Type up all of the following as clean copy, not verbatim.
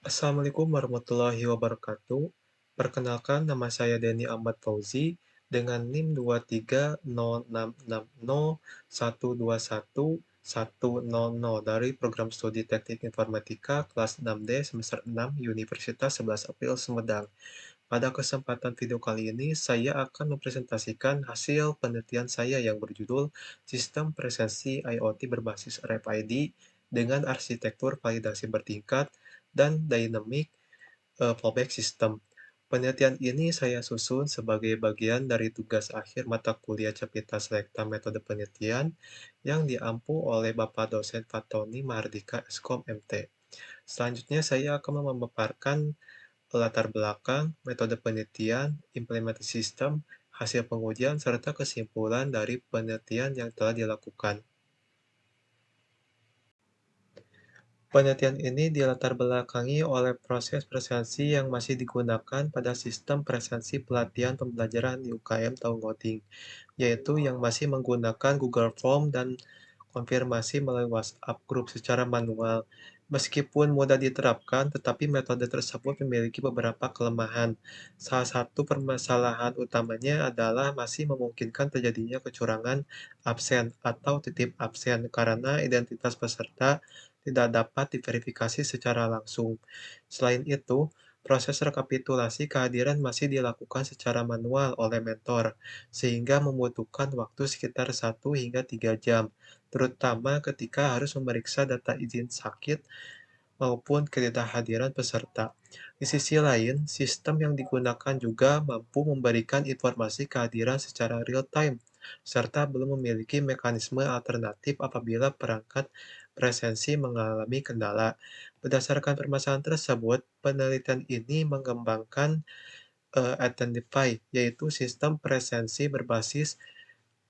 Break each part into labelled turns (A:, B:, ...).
A: Assalamualaikum warahmatullahi wabarakatuh. Perkenalkan, nama saya Denny Ahmad Fauzi dengan NIM 23066012100 dari Program Studi Teknik Informatika kelas 6D semester 6 Universitas 11 April Sumedang. Pada kesempatan video kali ini, saya akan mempresentasikan hasil penelitian saya yang berjudul Sistem Presensi IoT berbasis RFID dengan arsitektur validasi bertingkat dan dynamic fallback system. Penelitian ini saya susun sebagai bagian dari tugas akhir mata kuliah Cepita Selekta Metode Penelitian yang diampu oleh Bapak dosen Fatoni Mahardika Eskom MT. Selanjutnya saya akan memaparkan latar belakang, metode penelitian, implementasi sistem, hasil pengujian, serta kesimpulan dari penelitian yang telah dilakukan. Penelitian ini dilatar belakangi oleh proses presensi yang masih digunakan pada sistem presensi pelatihan pembelajaran di UKM Taunggauting, yaitu yang masih menggunakan Google Form dan konfirmasi melalui WhatsApp Group secara manual. Meskipun mudah diterapkan, tetapi metode tersebut memiliki beberapa kelemahan. Salah satu permasalahan utamanya adalah masih memungkinkan terjadinya kecurangan absen atau titip absen karena identitas peserta tidak dapat diverifikasi secara langsung. Selain itu, proses rekapitulasi kehadiran masih dilakukan secara manual oleh mentor, sehingga membutuhkan waktu sekitar 1 hingga 3 jam, terutama ketika harus memeriksa data izin sakit maupun ketidakhadiran peserta. Di sisi lain, sistem yang digunakan juga mampu memberikan informasi kehadiran secara real-time, serta belum memiliki mekanisme alternatif apabila perangkat presensi mengalami kendala. Berdasarkan permasalahan tersebut, penelitian ini mengembangkan Identify, yaitu sistem presensi berbasis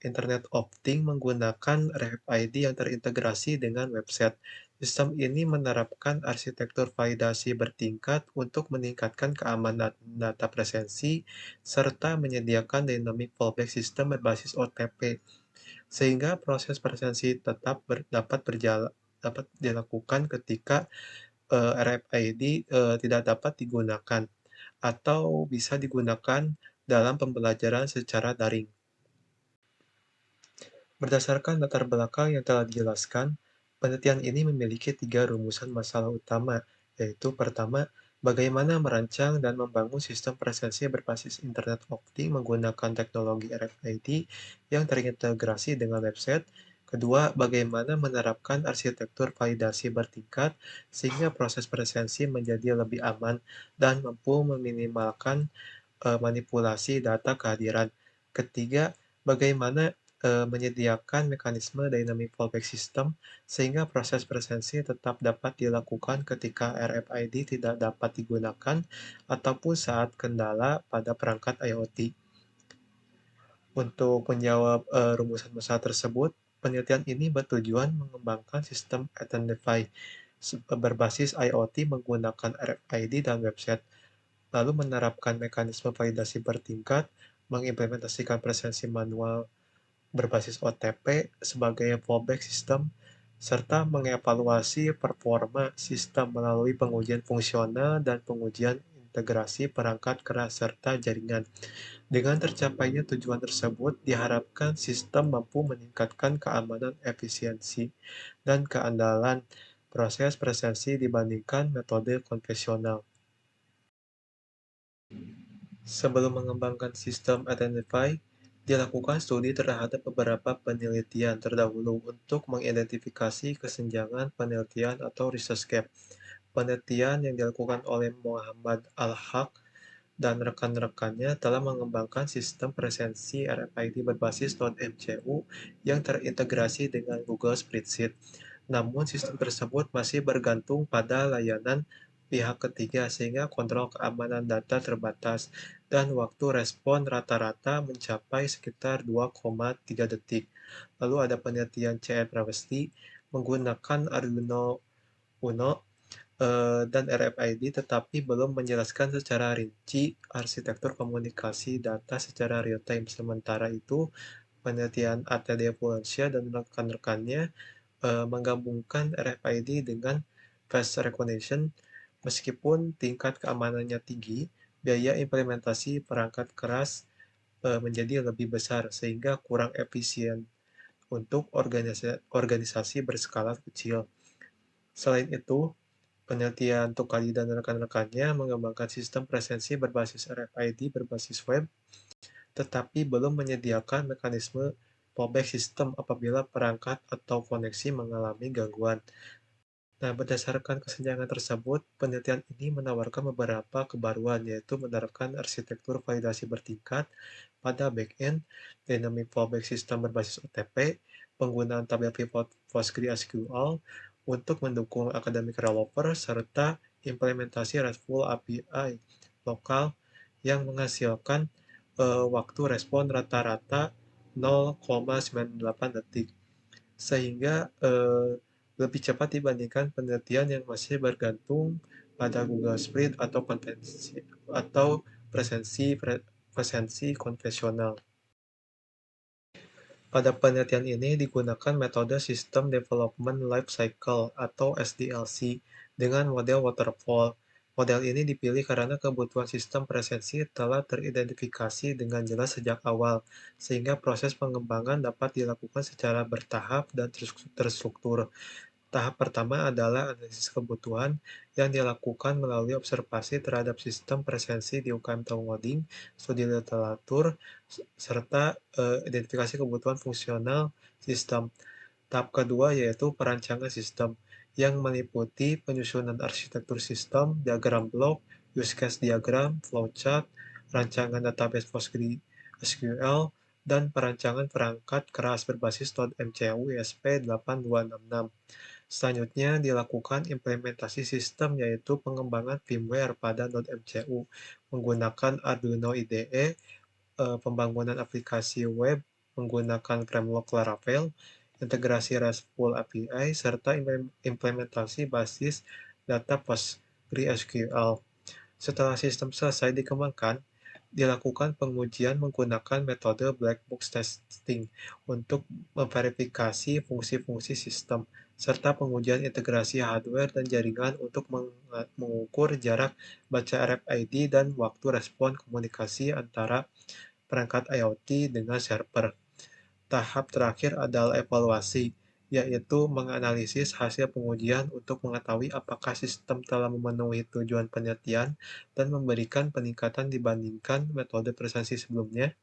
A: Internet of Things menggunakan RFID yang terintegrasi dengan website. Sistem ini menerapkan arsitektur validasi bertingkat untuk meningkatkan keamanan data presensi serta menyediakan dynamic fallback system berbasis OTP, sehingga proses presensi dapat dilakukan ketika RFID tidak dapat digunakan atau bisa digunakan dalam pembelajaran secara daring. Berdasarkan latar belakang yang telah dijelaskan, penelitian ini memiliki 3 rumusan masalah utama, yaitu pertama, bagaimana merancang dan membangun sistem presensi berbasis Internet of Things menggunakan teknologi RFID yang terintegrasi dengan website. Kedua, bagaimana menerapkan arsitektur validasi bertingkat sehingga proses presensi menjadi lebih aman dan mampu meminimalkan manipulasi data kehadiran. Ketiga, bagaimana menyediakan mekanisme dynamic fallback system sehingga proses presensi tetap dapat dilakukan ketika RFID tidak dapat digunakan ataupun saat kendala pada perangkat IoT. Untuk menjawab rumusan masalah tersebut, penelitian ini bertujuan mengembangkan sistem Identify berbasis IoT menggunakan RFID dan website, lalu menerapkan mekanisme validasi bertingkat, mengimplementasikan presensi manual berbasis OTP sebagai fallback system, serta mengevaluasi performa sistem melalui pengujian fungsional dan pengujian integrasi perangkat keras serta jaringan. Dengan tercapainya tujuan tersebut, diharapkan sistem mampu meningkatkan keamanan, efisiensi, dan keandalan proses presensi dibandingkan metode konvensional. Sebelum mengembangkan sistem Identify, dilakukan studi terhadap beberapa penelitian terdahulu untuk mengidentifikasi kesenjangan penelitian atau research gap. Penelitian yang dilakukan oleh Muhammad Al-Haq dan rekan-rekannya telah mengembangkan sistem presensi RFID berbasis Node-MCU yang terintegrasi dengan Google Spreadsheet. Namun, sistem tersebut masih bergantung pada layanan pihak ketiga sehingga kontrol keamanan data terbatas dan waktu respon rata-rata mencapai sekitar 2,3 detik. Lalu ada penelitian CR Pravesti menggunakan Arduino Uno dan RFID tetapi belum menjelaskan secara rinci arsitektur komunikasi data secara real-time. Sementara itu, penelitian ATD Valencia dan rekan-rekannya menggabungkan RFID dengan face recognition Meskipun tingkat keamanannya tinggi, biaya implementasi perangkat keras menjadi lebih besar sehingga kurang efisien untuk organisasi berskala kecil. Selain itu, penelitian Tukadi dan rekan-rekannya mengembangkan sistem presensi berbasis RFID berbasis web, tetapi belum menyediakan mekanisme fallback system apabila perangkat atau koneksi mengalami gangguan. Nah, berdasarkan kesenjangan tersebut, penelitian ini menawarkan beberapa kebaruan, yaitu menerapkan arsitektur validasi bertingkat pada backend, dynamic fallback system berbasis OTP, penggunaan tabel pivot PostgreSQL untuk mendukung academic developer, serta implementasi RESTful API lokal yang menghasilkan waktu respon rata-rata 0,98 detik, sehingga lebih cepat dibandingkan penelitian yang masih bergantung pada Google Spread atau presensi konvensional. Pada penelitian ini digunakan metode System Development Life Cycle atau SDLC dengan model waterfall. Model ini dipilih karena kebutuhan sistem presensi telah teridentifikasi dengan jelas sejak awal, sehingga proses pengembangan dapat dilakukan secara bertahap dan terstruktur. Tahap pertama adalah analisis kebutuhan yang dilakukan melalui observasi terhadap sistem presensi di UKM Ngoding, studi literatur, serta identifikasi kebutuhan fungsional sistem. Tahap kedua yaitu perancangan sistem, yang meliputi penyusunan arsitektur sistem, diagram blok, use case diagram, flowchart, rancangan database PostgreSQL, dan perancangan perangkat keras berbasis .mcu ESP8266. Selanjutnya dilakukan implementasi sistem, yaitu pengembangan firmware pada .mcu menggunakan Arduino IDE, pembangunan aplikasi web menggunakan framework Laravel, integrasi RESTful API, serta implementasi basis data PostgreSQL. Setelah sistem selesai dikembangkan, dilakukan pengujian menggunakan metode black box testing untuk memverifikasi fungsi-fungsi sistem, serta pengujian integrasi hardware dan jaringan untuk mengukur jarak baca RFID dan waktu respon komunikasi antara perangkat IoT dengan server. Tahap terakhir adalah evaluasi, yaitu menganalisis hasil pengujian untuk mengetahui apakah sistem telah memenuhi tujuan penelitian dan memberikan peningkatan dibandingkan metode presensi sebelumnya.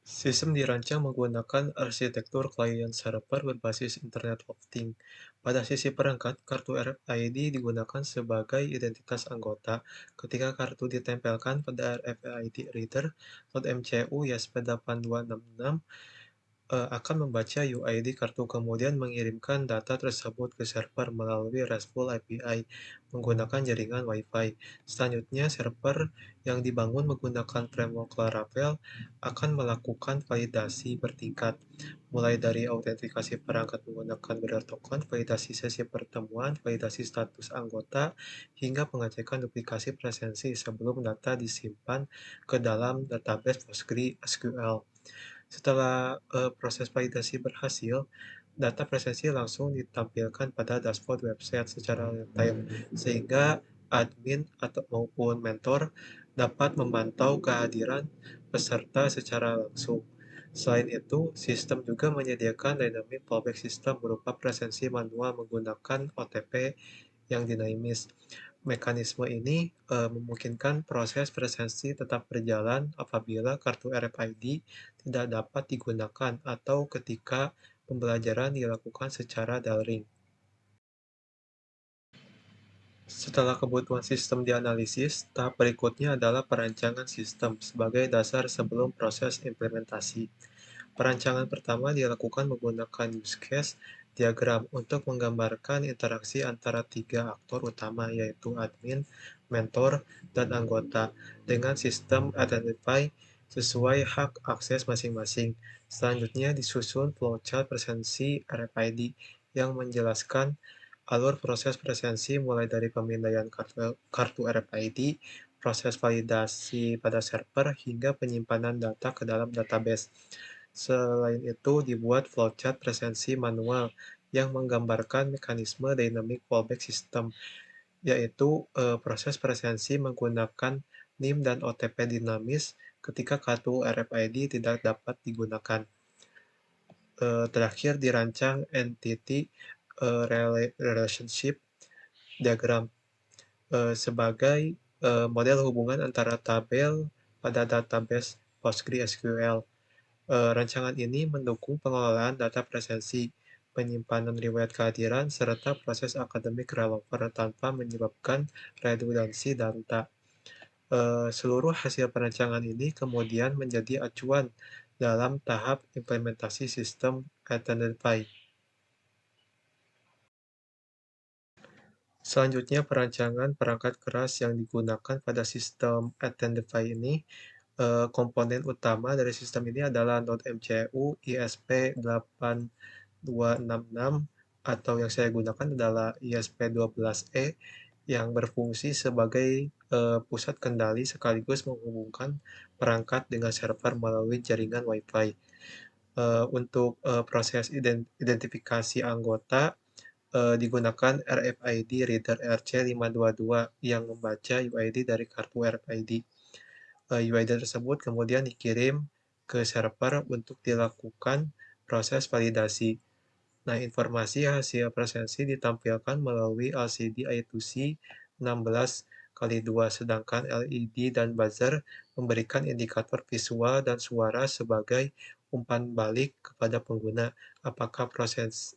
A: Sistem dirancang menggunakan arsitektur client-server berbasis Internet of Things. Pada sisi perangkat, kartu RFID digunakan sebagai identitas anggota. Ketika kartu ditempelkan pada RFID reader, .mcu ESP8266 akan membaca UID kartu kemudian mengirimkan data tersebut ke server melalui RESTful API menggunakan jaringan Wi-Fi. Selanjutnya, server yang dibangun menggunakan framework Laravel akan melakukan validasi bertingkat, mulai dari autentikasi perangkat menggunakan Bearer Token, validasi sesi pertemuan, validasi status anggota, hingga pengecekan duplikasi presensi sebelum data disimpan ke dalam database PostgreSQL. Setelah proses validasi berhasil, data presensi langsung ditampilkan pada dashboard website secara real-time, sehingga admin atau maupun mentor dapat memantau kehadiran peserta secara langsung. Selain itu, sistem juga menyediakan dynamic fallback system berupa presensi manual menggunakan OTP yang dinamis. Mekanisme ini memungkinkan proses presensi tetap berjalan apabila kartu RFID tidak dapat digunakan atau ketika pembelajaran dilakukan secara daring. Setelah kebutuhan sistem dianalisis, tahap berikutnya adalah perancangan sistem sebagai dasar sebelum proses implementasi. Perancangan pertama dilakukan menggunakan use case diagram untuk menggambarkan interaksi antara tiga aktor utama, yaitu admin, mentor, dan anggota, dengan sistem identify sesuai hak akses masing-masing. Selanjutnya disusun flowchart presensi RFID yang menjelaskan alur proses presensi mulai dari pemindaian kartu RFID, proses validasi pada server, hingga penyimpanan data ke dalam database. Selain itu, dibuat flowchart presensi manual yang menggambarkan mekanisme Dynamic Fallback System, yaitu proses presensi menggunakan NIM dan OTP dinamis ketika kartu RFID tidak dapat digunakan. Terakhir dirancang Entity Relationship Diagram sebagai model hubungan antara tabel pada database PostgreSQL. Rancangan ini mendukung pengelolaan data presensi, penyimpanan riwayat kehadiran, serta proses akademik relevan tanpa menyebabkan redundansi data. Seluruh hasil perancangan ini kemudian menjadi acuan dalam tahap implementasi sistem Identify. Selanjutnya, perancangan perangkat keras yang digunakan pada sistem Identify ini, komponen utama dari sistem ini adalah node MCU ISP8266 atau yang saya gunakan adalah ISP12E yang berfungsi sebagai pusat kendali sekaligus menghubungkan perangkat dengan server melalui jaringan Wi-Fi. Untuk proses identifikasi anggota, digunakan RFID Reader RC522 yang membaca UID dari kartu RFID. UID tersebut kemudian dikirim ke server untuk dilakukan proses validasi. Nah, informasi hasil presensi ditampilkan melalui LCD I2C 16x2, sedangkan LED dan buzzer memberikan indikator visual dan suara sebagai umpan balik kepada pengguna apakah proses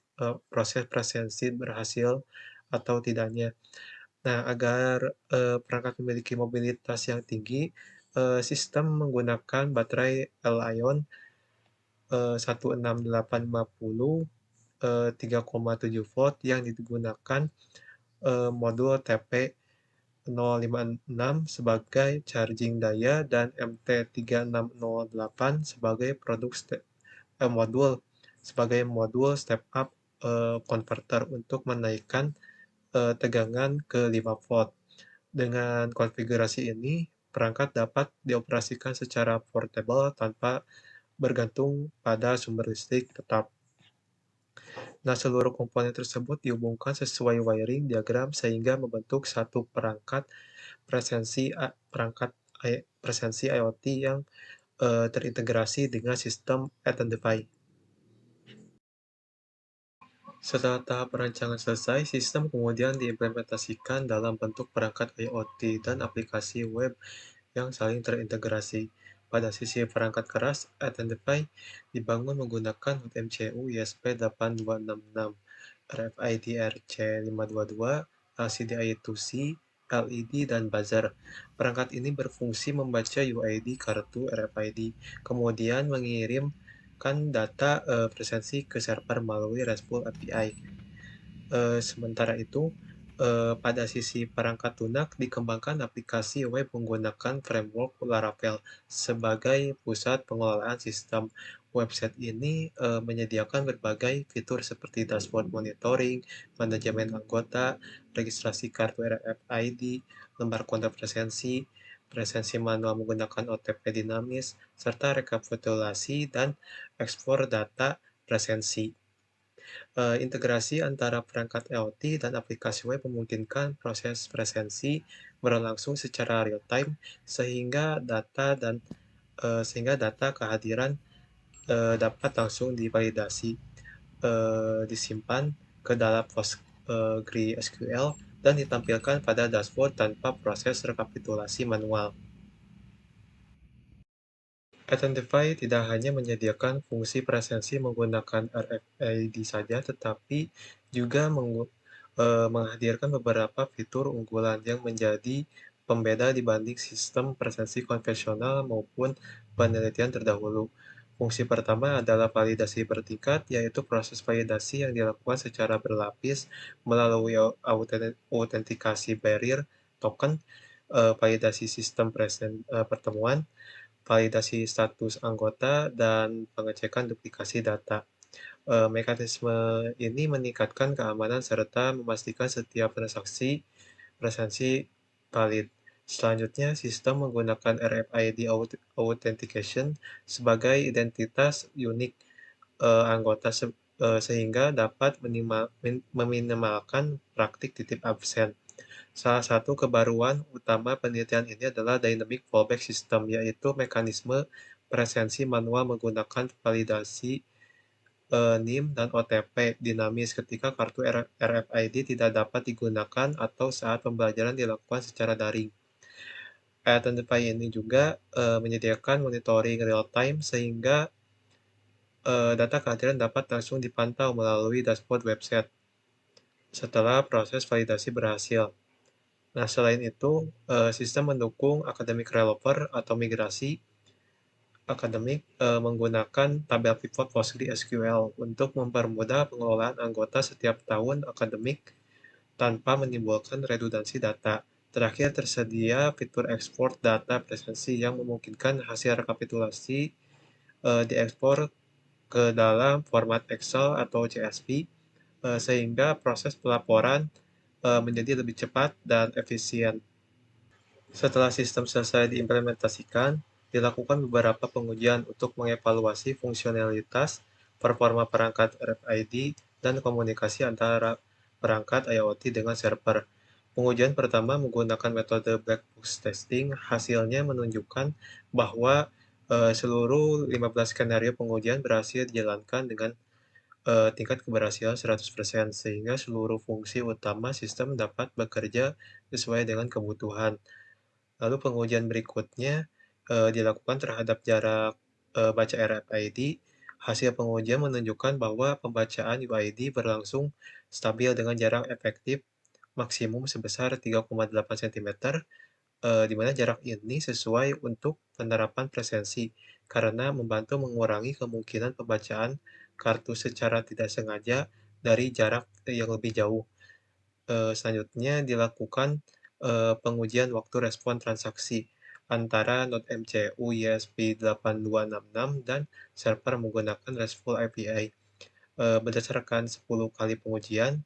A: presensi berhasil atau tidaknya. Nah, agar perangkat memiliki mobilitas yang tinggi, sistem menggunakan baterai Li-ion 16850 3,7 volt yang digunakan modul TP056 sebagai charging daya dan MT3608 sebagai modul step up converter untuk menaikkan tegangan ke 5 volt. Dengan konfigurasi ini, perangkat dapat dioperasikan secara portable tanpa bergantung pada sumber listrik tetap. Nah, seluruh komponen tersebut dihubungkan sesuai wiring diagram sehingga membentuk satu presensi IoT yang terintegrasi dengan sistem Identify. Setelah tahap perancangan selesai, sistem kemudian diimplementasikan dalam bentuk perangkat IoT dan aplikasi web yang saling terintegrasi. Pada sisi perangkat keras, Identify dibangun menggunakan MCU ISP8266, RFID RC522, LCD I2C, LED, dan buzzer. Perangkat ini berfungsi membaca UID kartu RFID, kemudian mengirimkan data presensi ke server melalui RESTful API. Sementara itu, pada sisi perangkat lunak dikembangkan aplikasi web menggunakan framework Laravel sebagai pusat pengelolaan sistem. Website ini menyediakan berbagai fitur seperti dashboard monitoring, manajemen anggota, registrasi kartu RFID, lembar kontak presensi, presensi manual menggunakan OTP dinamis, serta rekapitulasi dan ekspor data presensi. Integrasi antara perangkat IoT dan aplikasi web memungkinkan proses presensi berlangsung secara real-time sehingga data kehadiran dapat langsung divalidasi, disimpan ke dalam PostgreSQL, dan ditampilkan pada dashboard tanpa proses rekapitulasi manual. Identify tidak hanya menyediakan fungsi presensi menggunakan RFID saja, tetapi juga menghadirkan beberapa fitur unggulan yang menjadi pembeda dibanding sistem presensi konvensional maupun penelitian terdahulu. Fungsi pertama adalah validasi bertingkat, yaitu proses validasi yang dilakukan secara berlapis melalui autentikasi barrier token, validasi sistem pertemuan, validasi status anggota, dan pengecekan duplikasi data. Mekanisme ini meningkatkan keamanan serta memastikan setiap transaksi presensi valid. Selanjutnya, sistem menggunakan RFID Authentication sebagai identitas unik anggota sehingga dapat meminimalkan praktik titip absen. Salah satu kebaruan utama penelitian ini adalah Dynamic Fallback System, yaitu mekanisme presensi manual menggunakan validasi NIM dan OTP dinamis ketika kartu RFID tidak dapat digunakan atau saat pembelajaran dilakukan secara daring. Identify ini juga menyediakan monitoring real-time sehingga data kehadiran dapat langsung dipantau melalui dashboard website setelah proses validasi berhasil. Nah, selain itu, sistem mendukung academic rollover atau migrasi akademik menggunakan tabel pivot PostgreSQL untuk mempermudah pengelolaan anggota setiap tahun akademik tanpa menimbulkan redundansi data. Terakhir, tersedia fitur ekspor data presensi yang memungkinkan hasil rekapitulasi diekspor ke dalam format Excel atau CSV, sehingga proses pelaporan menjadi lebih cepat dan efisien. Setelah sistem selesai diimplementasikan, dilakukan beberapa pengujian untuk mengevaluasi fungsionalitas, performa perangkat RFID, dan komunikasi antara perangkat IoT dengan server. Pengujian pertama menggunakan metode black box testing. Hasilnya menunjukkan bahwa seluruh 15 skenario pengujian berhasil dijalankan dengan tingkat keberhasilan 100%, sehingga seluruh fungsi utama sistem dapat bekerja sesuai dengan kebutuhan. Lalu pengujian berikutnya dilakukan terhadap jarak baca RFID. Hasil pengujian menunjukkan bahwa pembacaan UID berlangsung stabil dengan jarak efektif maksimum sebesar 3,8 cm, di mana jarak ini sesuai untuk penerapan presensi karena membantu mengurangi kemungkinan pembacaan kartu secara tidak sengaja dari jarak yang lebih jauh. Selanjutnya dilakukan pengujian waktu respon transaksi antara node MCU ESP8266 dan server menggunakan RESTful API. Berdasarkan 10 kali pengujian,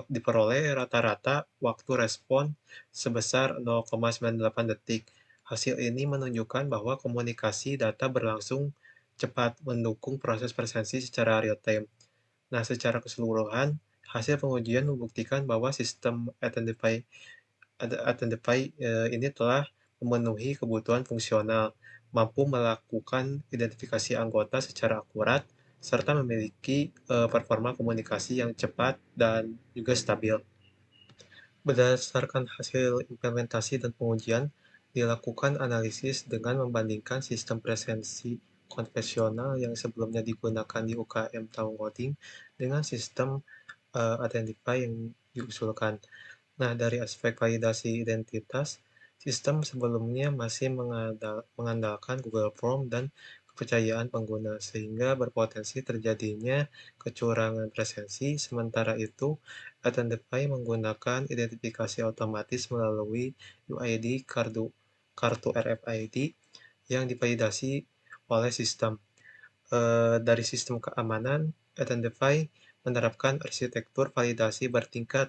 A: diperoleh rata-rata waktu respon sebesar 0,98 detik. Hasil ini menunjukkan bahwa komunikasi data berlangsung cepat, mendukung proses presensi secara real-time. Nah, secara keseluruhan, hasil pengujian membuktikan bahwa sistem Identify ini telah memenuhi kebutuhan fungsional, mampu melakukan identifikasi anggota secara akurat, serta memiliki performa komunikasi yang cepat dan juga stabil. Berdasarkan hasil implementasi dan pengujian, dilakukan analisis dengan membandingkan sistem presensi konvensional yang sebelumnya digunakan di UKM Tahun Coding dengan sistem Identify yang diusulkan. Nah, dari aspek validasi identitas, sistem sebelumnya masih mengandalkan Google Form dan kepercayaan pengguna, sehingga berpotensi terjadinya kecurangan presensi. Sementara itu, Identify menggunakan identifikasi otomatis melalui UID kartu RFID yang divalidasi oleh sistem. Dari sistem keamanan, Identify menerapkan arsitektur validasi bertingkat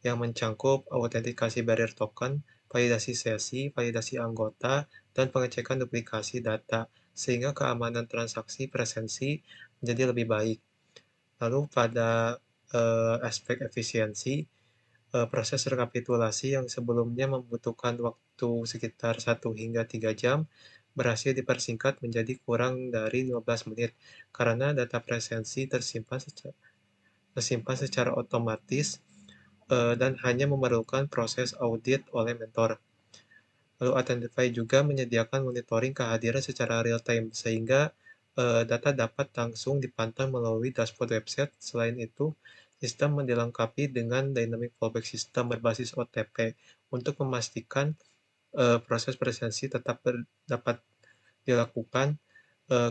A: yang mencakup autentikasi barrier token, validasi sesi, validasi anggota, dan pengecekan duplikasi data, sehingga keamanan transaksi presensi menjadi lebih baik. Lalu pada aspek efisiensi, proses rekapitulasi yang sebelumnya membutuhkan waktu sekitar 1 hingga 3 jam berhasil dipersingkat menjadi kurang dari 15 menit karena data presensi tersimpan secara otomatis dan hanya memerlukan proses audit oleh mentor. Lalu Identify juga menyediakan monitoring kehadiran secara real-time, sehingga data dapat langsung dipantau melalui dashboard website. Selain itu, sistem dilengkapi dengan Dynamic Fallback System berbasis OTP untuk memastikan proses presensi tetap dapat dilakukan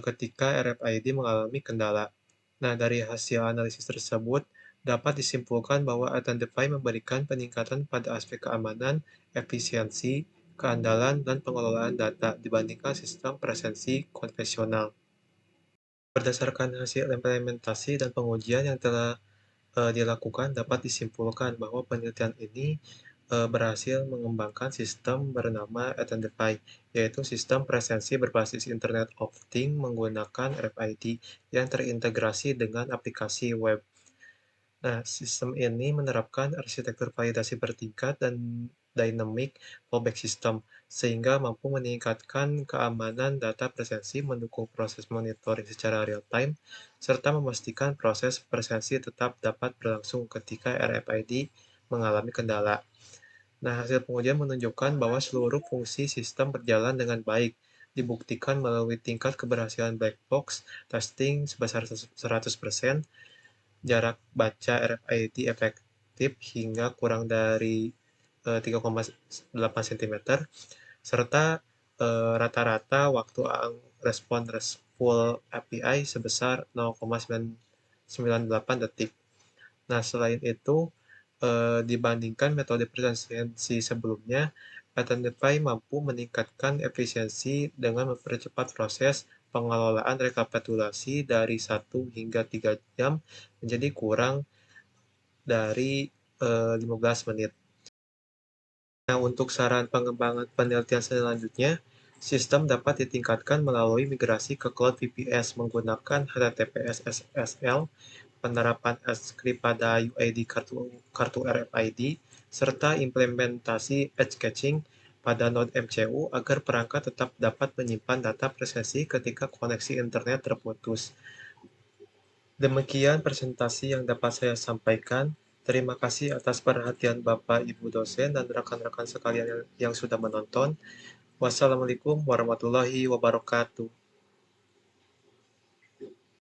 A: ketika RFID mengalami kendala. Nah, dari hasil analisis tersebut, dapat disimpulkan bahwa Identify memberikan peningkatan pada aspek keamanan, efisiensi, keandalan, dan pengelolaan data dibandingkan sistem presensi konvensional. Berdasarkan hasil implementasi dan pengujian yang telah dilakukan, dapat disimpulkan bahwa penelitian ini berhasil mengembangkan sistem bernama Identify, yaitu sistem presensi berbasis Internet of Things menggunakan RFID yang terintegrasi dengan aplikasi web. Nah, sistem ini menerapkan arsitektur validasi bertingkat dan dynamic fallback system, sehingga mampu meningkatkan keamanan data presensi, mendukung proses monitoring secara real-time, serta memastikan proses presensi tetap dapat berlangsung ketika RFID mengalami kendala. Nah, hasil pengujian menunjukkan bahwa seluruh fungsi sistem berjalan dengan baik, dibuktikan melalui tingkat keberhasilan black box testing sebesar 100%, jarak baca RFID efektif hingga kurang dari 3,8 cm, serta rata-rata waktu respon RESTful API sebesar 0,998 detik. Nah, selain itu, dibandingkan metode presensi sebelumnya, Identify mampu meningkatkan efisiensi dengan mempercepat proses pengelolaan rekapitulasi dari 1 hingga 3 jam menjadi kurang dari 15 menit. Nah, untuk saran pengembangan penelitian selanjutnya, sistem dapat ditingkatkan melalui migrasi ke cloud VPS menggunakan HTTPS SSL, penerapan script pada UID kartu RFID, serta implementasi edge caching pada node MCU agar perangkat tetap dapat menyimpan data presensi ketika koneksi internet terputus. Demikian presentasi yang dapat saya sampaikan. Terima kasih atas perhatian Bapak, Ibu dosen, dan rekan-rekan sekalian yang sudah menonton. Wassalamualaikum warahmatullahi wabarakatuh.